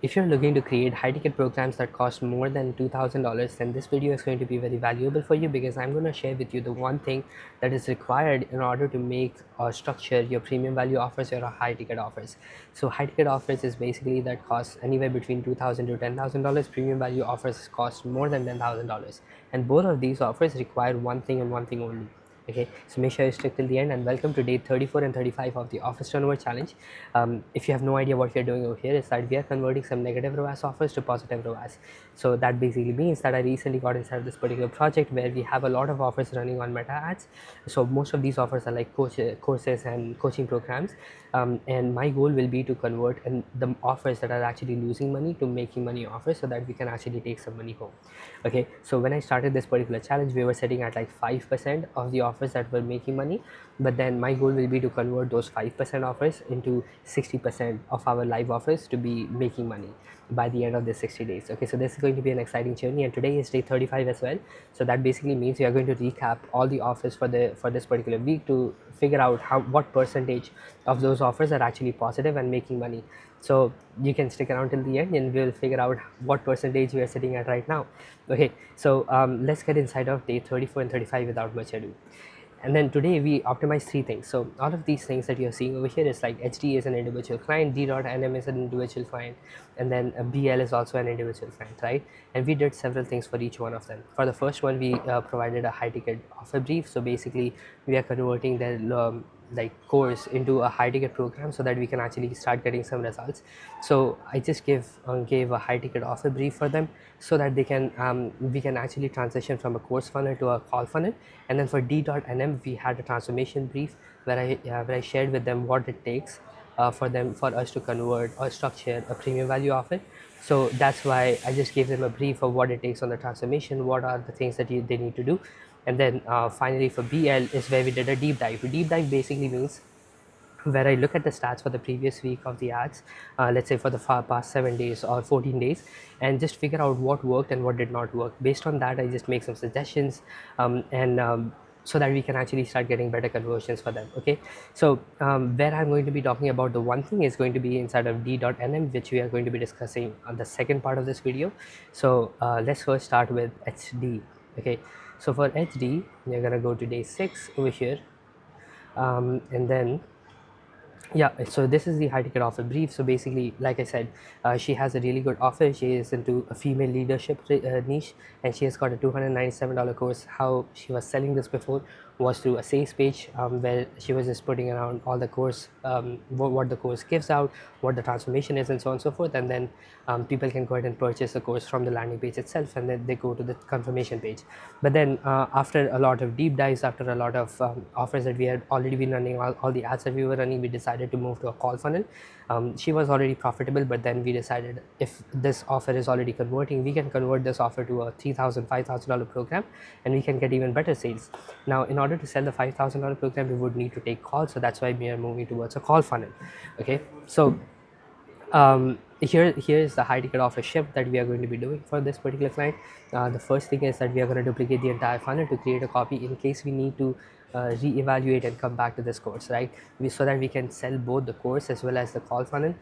If you're looking to create high ticket programs that cost more than $2,000, then this video is going to be very valuable for you, because I'm going to share with you the one thing that is required in order to make or structure your premium value offers or high ticket offers. So high ticket offers is basically that costs anywhere between $2,000 to $10,000. Premium value offers cost more than $10,000, and both of these offers require one thing and one thing only. Okay, so make sure you stick till the end, and welcome to day 34 and 35 of the office turnover challenge. If you have no idea what we are doing over here, is that we are converting some negative ROAS offers to positive ROAS. So that basically means that I recently got inside this particular project where we have a lot of offers running on meta ads. So most of these offers are like courses and coaching programs, and my goal will be to convert the offers that are actually losing money to making money offers, so that we can actually take some money home. Okay, so when I started this particular challenge, we were sitting at like 5% of the offers that were making money, but then my goal will be to convert those 5% offers into 60% of our live offers to be making money by the end of the 60 days. Okay, so this is going to be an exciting journey, and today is day 35 as well. So that basically means we are going to recap all the offers for this particular week to figure out what percentage of those offers are actually positive and making money. So you can stick around till the end, and we'll figure out what percentage we are sitting at right now. Okay, so let's get inside of day 34 and 35 without much ado. And then today we optimize three things. So all of these things that you're seeing over here is like HD is an individual client, D.NM is an individual client, and then BL is also an individual client, right? And we did several things for each one of them. For the first one, we provided a high ticket offer brief. So basically we are converting their like course into a high ticket program so that we can actually start getting some results. So I just gave a high ticket offer brief for them, so that they can we can actually transition from a course funnel to a call funnel. And then for D.NM, we had a transformation brief where I shared with them what it takes for us to convert or structure a premium value offer. So that's why I just gave them a brief of what it takes on the transformation, what are the things that they need to do. And then finally for BL is where we did a deep dive. Deep dive basically means where I look at the stats for the previous week of the ads, let's say for the past 7 days or 14 days, and just figure out what worked and what did not work. Based on that, I just make some suggestions, and so that we can actually start getting better conversions for them. Okay, so where I'm going to be talking about the one thing is going to be inside of D.NM, which we are going to be discussing on the second part of this video. So let's first start with HD. Okay, so for HD, we're gonna go to day 6 over here, and then yeah, so this is the high ticket offer brief. So basically, like I said, she has a really good offer. She is into a female leadership niche, and she has got a $297 course. How she was selling this before was through a sales page, where she was just putting around all the course, what the course gives out, what the transformation is, and so on and so forth. And then people can go ahead and purchase the course from the landing page itself, and then they go to the confirmation page. But then after a lot of deep dives, after a lot of offers that we had already been running, all the ads that we were running, we decided to move to a call funnel. She was already profitable, but then we decided if this offer is already converting, we can convert this offer to a $3,000, $5,000 program, and we can get even better sales. Now, in order to sell the $5,000 program, we would need to take calls, so that's why we are moving towards a call funnel. Okay, so here is the high ticket offer shift that we are going to be doing for this particular client. The first thing is that we are going to duplicate the entire funnel to create a copy in case we need to re-evaluate and come back to this course, right? So that we can sell both the course as well as the call funnel,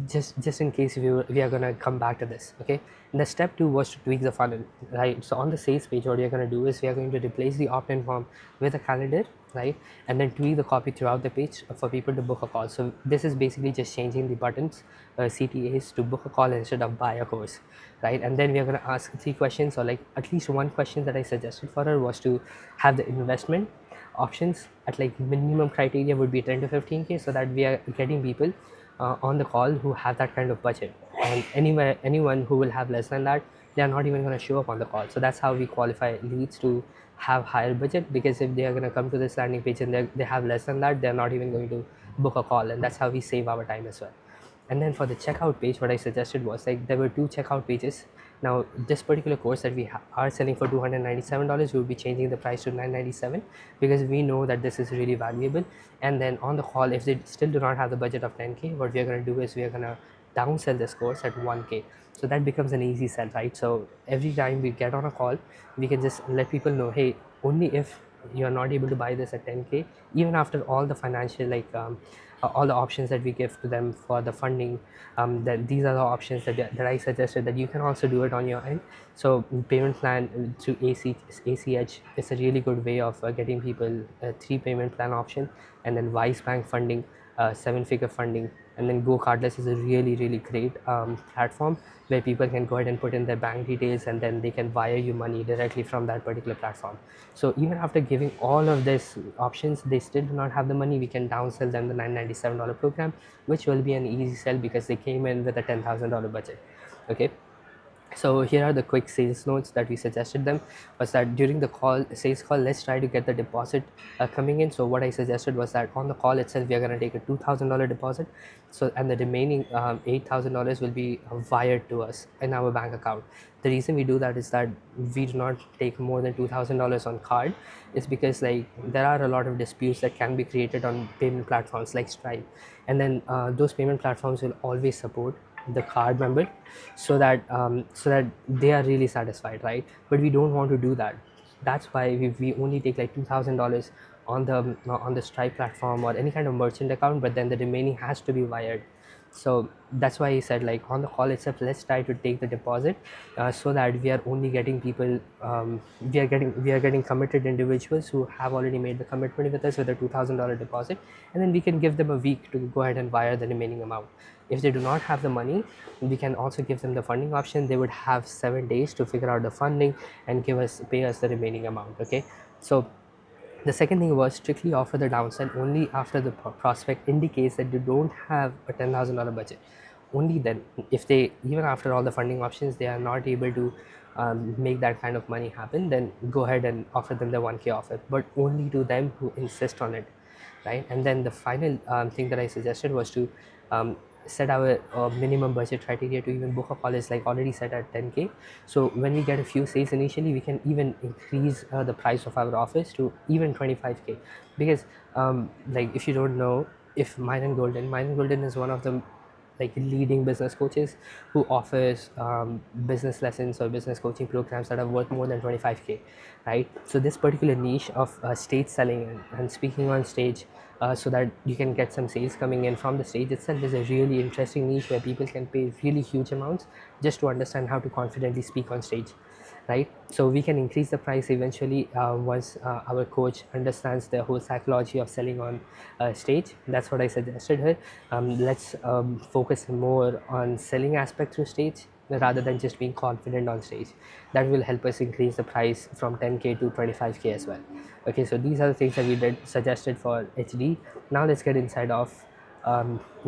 just in case we are going to come back to this. Okay, and the step 2 was to tweak the funnel, right? So on the sales page, what we are going to do is we are going to replace the opt-in form with a calendar, right? And then tweak the copy throughout the page for people to book a call. So this is basically just changing the buttons, CTAs, to book a call instead of buy a course, right? And then we are going to ask 3 questions, or like at least one question that I suggested for her was to have the investment options at like minimum criteria would be 10 to 15k, so that we are getting people on the call who have that kind of budget. And anyone who will have less than that, they are not even going to show up on the call. So that's how we qualify leads to have higher budget, because if they are going to come to this landing page and they have less than that, they're not even going to book a call, and that's how we save our time as well. And then for the checkout page, what I suggested was like there were 2 checkout pages. Now this particular course that we are selling for $297, we will be changing the price to $997, because we know that this is really valuable. And then on the call, if they still do not have the budget of 10k, what we are going to do is we are going to downsell this course at 1k. So that becomes an easy sell, right? So every time we get on a call, we can just let people know, hey, only if you're not able to buy this at 10k, even after all the financial all the options that we give to them for the funding. That these are the options that I suggested that you can also do it on your end. So payment plan through ACH is a really good way of getting people a 3 payment plan option, and then Wise Bank funding, 7-figure funding, and then Go Cardless is a really great platform where people can go ahead and put in their bank details, and then they can wire you money directly from that particular platform. So even after giving all of these options, they still do not have the money. We can downsell them the $997 program, which will be an easy sell because they came in with a $10,000 budget. Okay, so here are the quick sales notes that we suggested them. Was that during the sales call, let's try to get the deposit coming in. So what I suggested was that on the call itself, we are going to take a $2,000 deposit, so and the remaining $8,000 will be wired to us in our bank account. The reason we do that is that we do not take more than $2,000 on card is because like there are a lot of disputes that can be created on payment platforms like Stripe, and then those payment platforms will always support the card member, so that they are really satisfied, right? But we don't want to do that. That's why we only take like $2,000 on the Stripe platform or any kind of merchant account, but then the remaining has to be wired. So that's why he said, like, on the call itself, let's try to take the deposit, so that we are only getting people, we are getting committed individuals who have already made the commitment with us with a $2,000 deposit, and then we can give them a week to go ahead and wire the remaining amount. If they do not have the money, we can also give them the funding option. They would have 7 days to figure out the funding and pay us the remaining amount. Okay, so the second thing was strictly offer the downsell only after the prospect indicates that you don't have a $10,000 budget. Only then, if they, even after all the funding options, they are not able to make that kind of money happen, then go ahead and offer them the 1K offer, but only to them who insist on it, right? And then the final thing that I suggested was to set our minimum budget criteria to even book a call is like already set at 10K. So when we get a few sales initially, we can even increase the price of our offers to even 25K, because like, if you don't know, if Myron Golden is one of the like leading business coaches who offers business lessons or business coaching programs that are worth more than 25K, right? So this particular niche of stage selling and speaking on stage, so that you can get some sales coming in from the stage itself, is a really interesting niche where people can pay really huge amounts just to understand how to confidently speak on stage, right? So we can increase the price eventually once our coach understands the whole psychology of selling on stage. That's what I suggested here. Let's focus more on selling aspect through stage rather than just being confident on stage. That will help us increase the price from 10K to 25K as well. Okay, so these are the things that we did suggested for HD. Now let's get inside of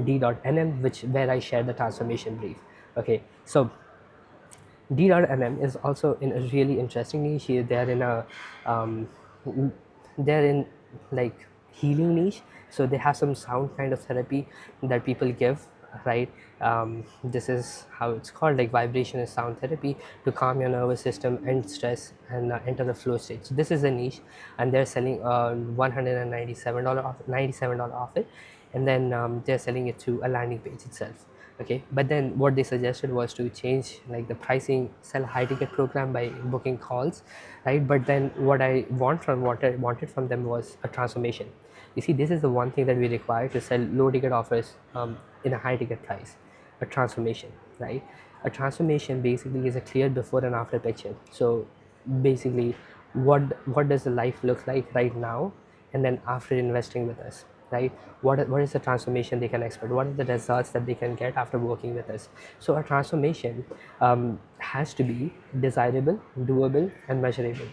D.NM, where I share the transformation brief. Okay, so D.NM is also in a really interesting niche. They're in a um, they're in like healing niche. So they have some sound kind of therapy that people give, right? This is how it's called, like vibration is sound therapy to calm your nervous system and stress and enter the flow state. So this is a niche, and they're selling $197 off, $97 off it, and then they're selling it to a landing page itself. Okay, but then what they suggested was to change like the pricing, sell a high ticket program by booking calls, right? But then what I wanted from them was a transformation. You see, this is the one thing that we require to sell low ticket offers in a high ticket price: a transformation, right? A transformation basically is a clear before and after picture. So basically, what does the life look like right now, and then after investing with us, right? What is the transformation they can expect? What are the results that they can get after working with us? So a transformation has to be desirable, doable, and measurable,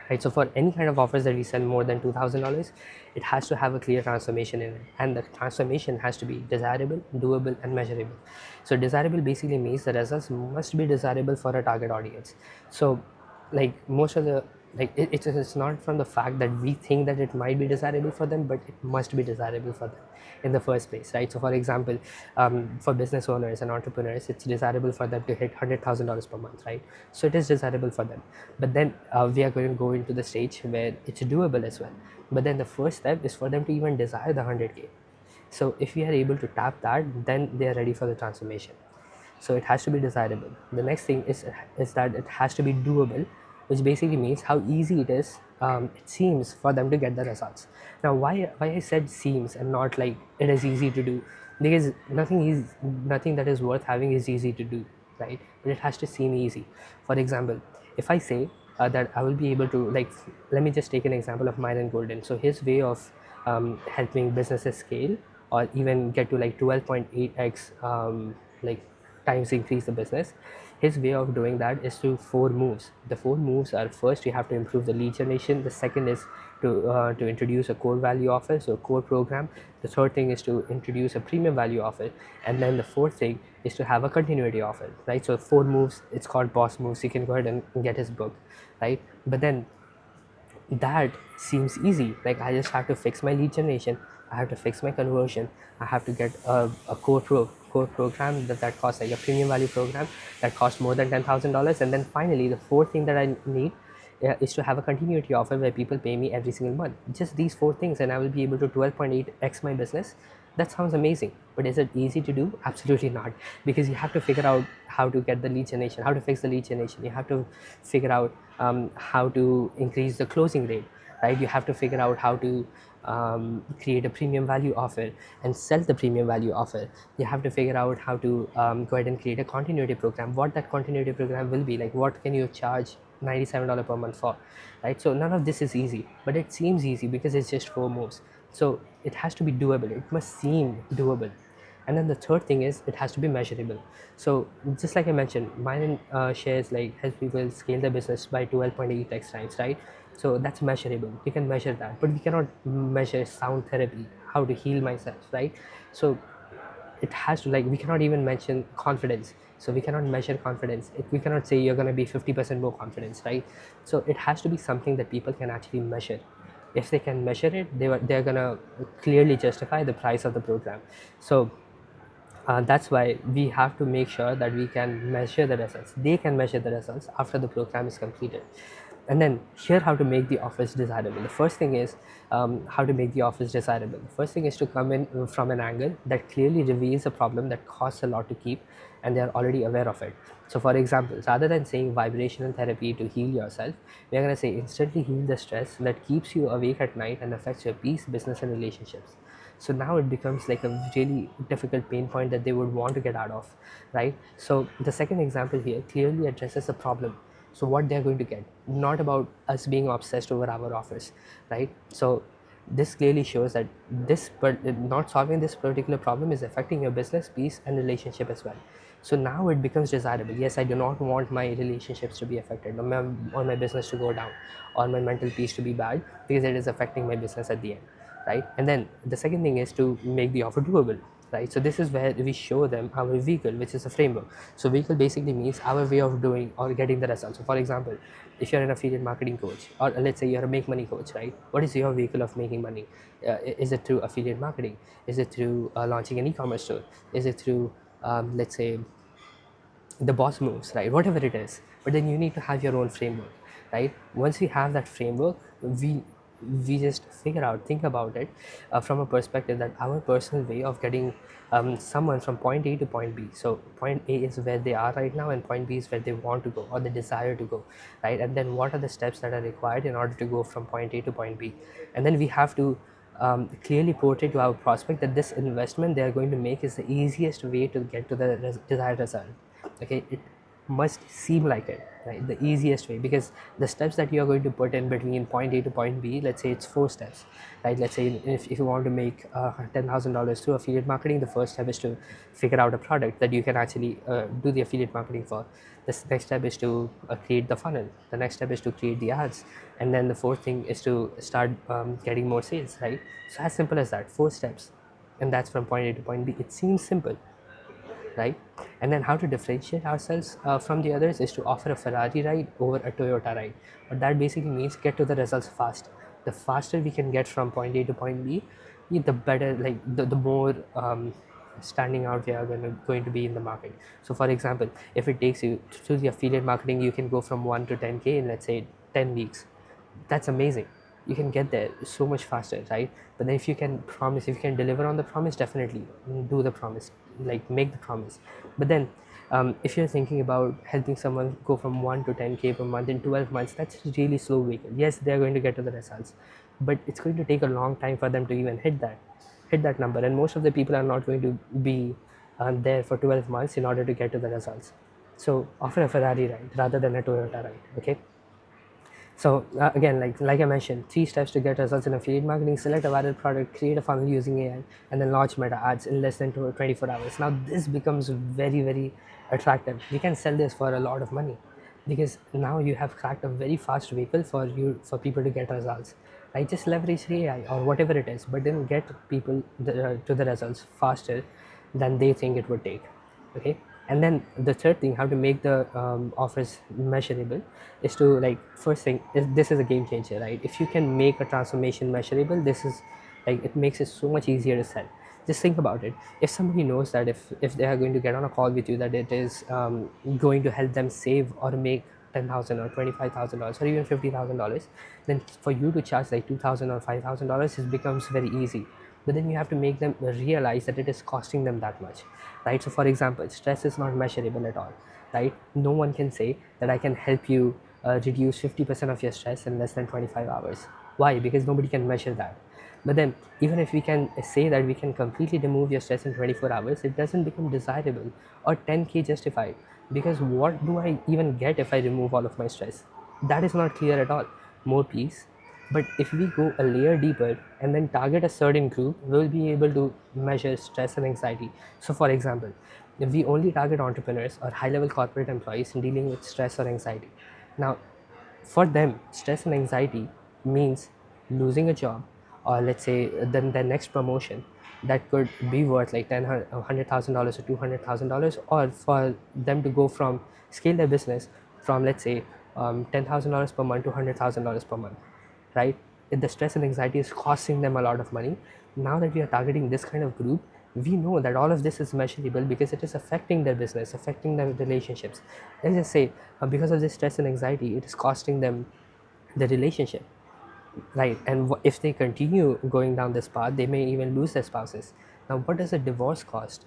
right? So for any kind of offers that we sell more than $2,000, it has to have a clear transformation in it, and the transformation has to be desirable, doable, and measurable. So desirable basically means the results must be desirable for a target audience. So like most of the, like it's not from the fact that we think that it might be desirable for them, but it must be desirable for them in the first place, right? So for example, for business owners and entrepreneurs, it's desirable for them to hit $100,000 per month, right? So it is desirable for them. But then we are going to go into the stage where it's doable as well. But then the first step is for them to even desire the 100K. So if we are able to tap that, then they are ready for the transformation. So it has to be desirable. The next thing is that it has to be doable, which basically means how easy it seems for them to get the results. Now, why I said seems and not like it is easy to do, because nothing that is worth having is easy to do, right? But it has to seem easy. For example, if I say that I will be able to, like, let me just take an example of Myron Golden. So his way of helping businesses scale or even get to like 12.8x like times increase the business, his way of doing that is through four moves. The four moves are: first, you have to improve the lead generation; the second is to introduce a core value offer, so a core program; the third thing is to introduce a premium value offer; and then the fourth thing is to have a continuity offer, right? So four moves, it's called boss moves. You can go ahead and get his book, right? But then that seems easy. Like, I just have to fix my lead generation, I have to fix my conversion, I have to get a core program that costs, like a premium value program that costs more than $10,000. And then finally, the fourth thing that I need is to have a continuity offer where people pay me every single month. Just these four things, and I will be able to 12.8x my business. That sounds amazing, but is it easy to do? Absolutely not, because you have to figure out how to get the lead generation, how to fix the lead generation. You have to figure out how to increase the closing rate, right? You have to figure out how to create a premium value offer and sell the premium value offer. You have to figure out how to go ahead and create a continuity program, what that continuity program will be, like what can you charge $97 per month for, right? So none of this is easy, but it seems easy because it's just four moves. So it has to be doable, it must seem doable. And then the third thing is it has to be measurable. So just like I mentioned, mine shares like help people scale their business by 12.8x times, right? So that's measurable, we can measure that, but we cannot measure sound therapy, how to heal myself, right? So it has to, like, we cannot even mention confidence, so we cannot measure confidence. We cannot say you're going to be 50% more confidence, right? So it has to be something that people can actually measure. If they can measure it, they're going to clearly justify the price of the program. So that's why we have to make sure that we can measure the results. They can measure the results after the program is completed. And then here, how to make the offers desirable. The first thing is how to make the offers desirable. The first thing is to come in from an angle that clearly reveals a problem that costs a lot to keep, and they are already aware of it. So for example, rather than saying vibrational therapy to heal yourself, we are going to say instantly heal the stress that keeps you awake at night and affects your peace, business, and relationships. So now it becomes like a really difficult pain point that they would want to get out of, right? So the second example here clearly addresses the problem, so what they're going to get, not about us being obsessed over our offers, right? So this clearly shows that not solving this particular problem is affecting your business, peace, and relationship as well. So now it becomes desirable. Yes, I do not want my relationships to be affected, or my business to go down, or my mental peace to be bad, because it is affecting my business at the end, right? And then the second thing is to make the offer doable, right? So this is where we show them our vehicle, which is a framework. So vehicle basically means our way of doing or getting the results. So for example, if you're an affiliate marketing coach, or let's say you're a make money coach, right? What is your vehicle of making money? Is it through affiliate marketing? Is it through launching an e-commerce store? Is it through let's say the boss moves, right? Whatever it is, but then you need to have your own framework, right? Once we have that framework, we just figure out, think about it from a perspective that our personal way of getting someone from point A to point B. So point A is where they are right now, and point B is where they want to go or they desire to go, right? And then what are the steps that are required in order to go from point A to point B? And then we have to clearly portray to our prospect that this investment they are going to make is the easiest way to get to the desired result. Okay, it must seem like it, right? The easiest way, because the steps that you are going to put in between point A to point B, let's say it's 4 steps, right? Let's say if you want to make $10,000 through affiliate marketing, the first step is to figure out a product that you can actually do the affiliate marketing for. The next step is to create the funnel. The next step is to create the ads, and then the fourth thing is to start getting more sales, right? So as simple as that, 4 steps, and that's from point A to point B. It seems simple, right? And then how to differentiate ourselves from the others is to offer a Ferrari ride over a Toyota ride. But that basically means get to the results fast. The faster we can get from point A to point B, the better, like the more standing out we are going to be in the market. So for example, if it takes you through the affiliate marketing, you can go from 1 to 10K in, let's say, 10 weeks. That's amazing. You can get there so much faster, right? But then if you can promise, if you can deliver on the promise, definitely do the promise, like make the promise. But then If you're thinking about helping someone go from 1 to 10K per month in 12 months, that's a really slow vehicle. Yes, they're going to get to the results, but it's going to take a long time for them to even hit that number. And most of the people are not going to be there for 12 months in order to get to the results. So offer a Ferrari ride rather than a Toyota ride. Okay. So again, like I mentioned, 3 steps to get results in affiliate marketing: select a viral product, create a funnel using AI, and then launch meta ads in less than 24 hours. Now this becomes very attractive. You can sell this for a lot of money because now you have cracked a very fast vehicle for people to get results. Right? Just leverage AI or whatever it is, but then get people to the results faster than they think it would take. Okay. And then the third thing, how to make the offers measurable, is to, like, first thing is, this is a game changer, right? If you can make a transformation measurable, this is, like, it makes it so much easier to sell. Just think about it. If somebody knows that if they are going to get on a call with you, that it is going to help them save or make $10,000 or $25,000 or even $50,000, then for you to charge like $2,000 or $5,000, it becomes very easy. But then you have to make them realize that it is costing them that much, right? So for example, stress is not measurable at all, right? No one can say that I can help you reduce 50% of your stress in less than 25 hours. Why? Because nobody can measure that. But then even if we can say that we can completely remove your stress in 24 hours, it doesn't become desirable or 10K justified, because what do I even get if I remove all of my stress? That is not clear at all. More peace. But if we go a layer deeper and then target a certain group, we'll be able to measure stress and anxiety. So for example, if we only target entrepreneurs or high level corporate employees in dealing with stress or anxiety, now for them, stress and anxiety means losing a job, or let's say then their next promotion that could be worth like $100,000 or $200,000, or for them to go from scale their business from, let's say, $10,000 per month to $100,000 per month, right? If the stress and anxiety is costing them a lot of money, now that we are targeting this kind of group, we know that all of this is measurable because it is affecting their business, affecting their relationships. Let's just say because of this stress and anxiety, it is costing them the relationship, right? And if they continue going down this path, they may even lose their spouses. Now what does a divorce cost?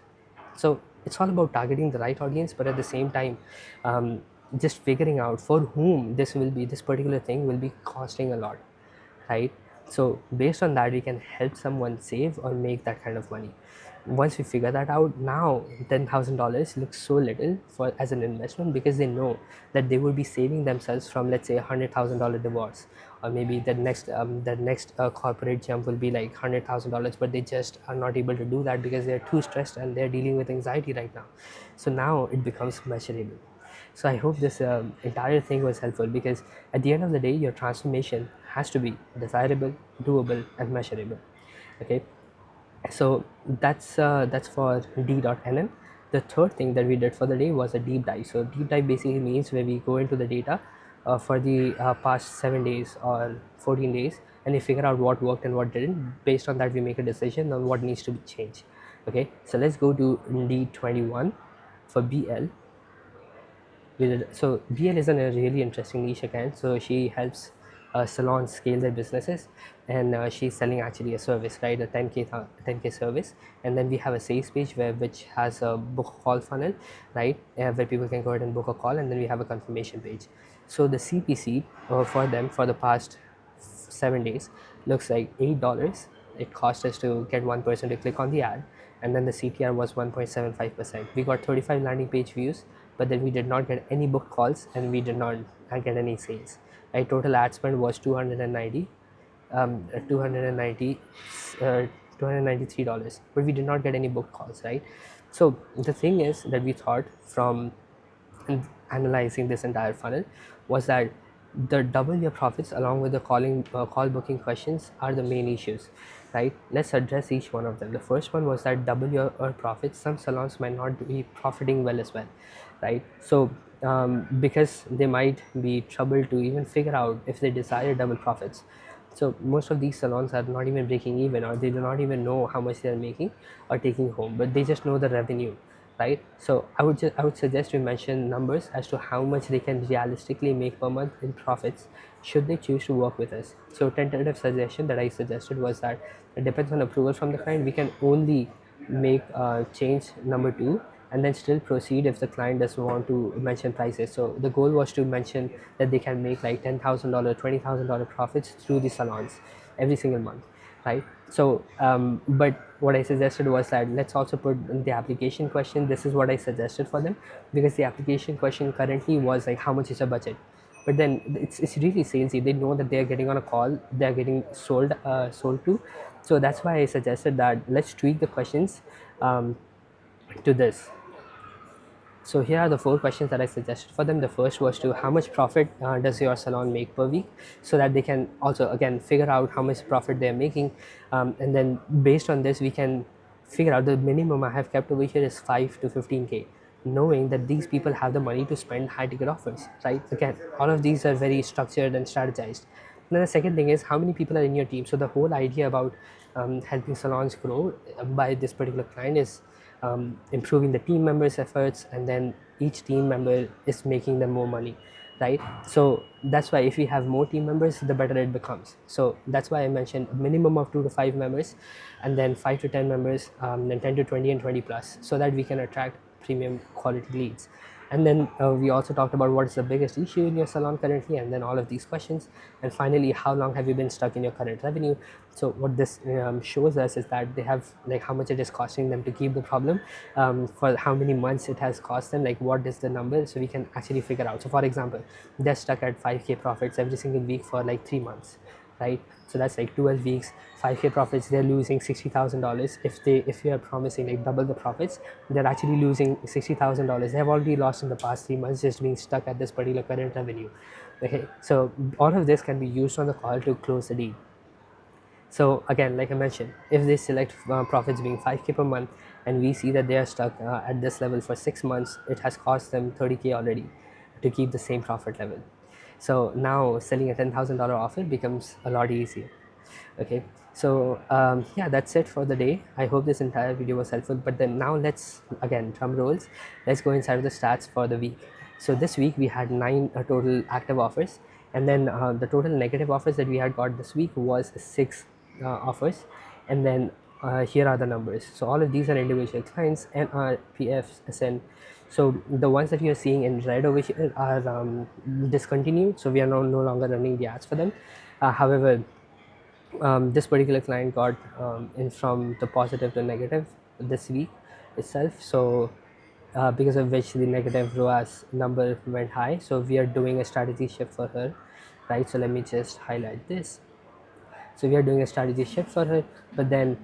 So it's all about targeting the right audience, but at the same time, just figuring out for whom this particular thing will be costing a lot, right? So based on that, we can help someone save or make that kind of money. Once we figure that out, now $10,000 looks so little for as an investment, because they know that they will be saving themselves from, let's say, $100,000 divorce, or maybe the next corporate jump will be like $100,000, but they just are not able to do that because they're too stressed and they're dealing with anxiety right now. So now it becomes measurable. So I hope this entire thing was helpful, because at the end of the day, your transformation has to be desirable, doable, and measurable. Okay, so that's for D.NM. The third thing that we did for the day was a deep dive. So deep dive basically means where we go into the data for the past 7 days or 14 days, and we figure out what worked and what didn't. Based on that, we make a decision on what needs to be changed. Okay, so let's go to D21 for BL. So BL is in a really interesting niche again. So she helps salons scale their businesses, and she's selling actually a service, right? A 10K service. And then we have a sales page which has a book call funnel, right? Where people can go ahead and book a call, and then we have a confirmation page. So the CPC for them for the past 7 days looks like $8. It cost us to get one person to click on the ad, and then the CTR was 1.75%. We got 35 landing page views, but then we did not get any book calls, and we did not get any sales. Right? Total ad spend was 290, 290, $293, but we did not get any book calls, right? So the thing is that we thought from analyzing this entire funnel was that the double your profits along with the call booking questions are the main issues, right? Let's address each one of them. The first one was that double your profits. Some salons might not be profiting well as well, right? So because they might be troubled to even figure out if they desire double profits. So most of these salons are not even breaking even, or they do not even know how much they are making or taking home, but they just know the revenue, right? So I would suggest we mention numbers as to how much they can realistically make per month in profits should they choose to work with us. So tentative suggestion that I suggested was that it depends on approval from the client. We can only make change number 2 and then still proceed if the client doesn't want to mention prices. So the goal was to mention that they can make like $10,000, $20,000 profits through the salons every single month, right? So but what I suggested was that let's also put in the application question. This is what I suggested for them, because the application question currently was like, how much is your budget? But then it's really salesy. They know that they're getting on a call, they're getting sold to. So that's why I suggested that let's tweak the questions to this. So here are the 4 questions that I suggested for them. The first was to how much profit does your salon make per week, so that they can also again figure out how much profit they're making, and then based on this we can figure out the minimum I have kept over here is 5 to 15K, knowing that these people have the money to spend high ticket offers, right? Again, all of these are very structured and strategized. Then the second thing is how many people are in your team. So the whole idea about helping salons grow by this particular client is improving the team members' efforts, and then each team member is making them more money, right? So that's why if we have more team members, the better it becomes. So that's why I mentioned a minimum of 2 to 5 members, and then 5 to 10 members, then 10 to 20 and 20 plus, so that we can attract premium quality leads. And then we also talked about what is the biggest issue in your salon currently, and then all of these questions. And finally, how long have you been stuck in your current revenue? So what this shows us is that they have like how much it is costing them to keep the problem, for how many months it has cost them, like what is the number, so we can actually figure out. So for example, they're stuck at 5K profits every single week for like 3 months, right? So that's like 12 weeks, 5K profits. They're losing $60,000. If you are promising like double the profits, they're actually losing $60,000. They have already lost in the past 3 months just being stuck at this particular current revenue. Okay, so all of this can be used on the call to close the deal. So again, like I mentioned, if they select profits being 5K per month, and we see that they are stuck at this level for 6 months, it has cost them 30K already to keep the same profit level. So now selling a $10,000 offer becomes a lot easier. Okay, so yeah, that's it for the day. I hope this entire video was helpful. But then now let's, again, drum rolls, let's go inside of the stats for the week. So this week we had 9 total active offers, and then the total negative offers that we had got this week was 6 offers. And then here are the numbers. So all of these are individual clients, NR, PFs, SN. So the ones that you're seeing in red over here are discontinued, so we are no longer running the ads for them. However, this particular client got in from the positive to negative this week itself. So because of which the negative ROAS number went high, so we are doing a strategy shift for her, right? So let me just highlight this. So we are doing a strategy shift for her, but then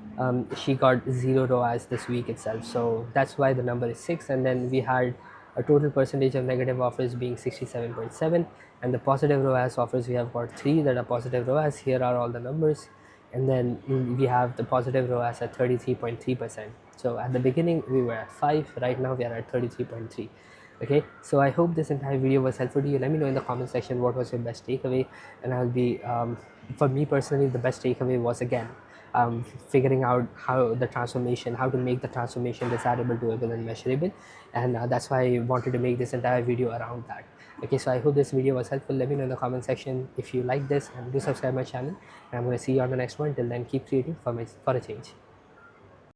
she got 0 ROAS this week itself, so that's why the number is 6. And then we had a total percentage of negative offers being 67.7, and the positive ROAS offers we have got 3 that are positive ROAS. Here are all the numbers, and then we have the positive ROAS at 33.3%. So at the beginning we were at 5, right now we are at 33.3. Okay, so I hope this entire video was helpful to you. Let me know in the comment section what was your best takeaway, and I'll be for me personally, the best takeaway was again figuring out how to make the transformation desirable, doable, and measurable. And that's why I wanted to make this entire video around that. Okay, so I hope this video was helpful. Let me know in the comment section if you like this, and do subscribe my channel. And I'm going to see you on the next one. Till then, keep creating for a change.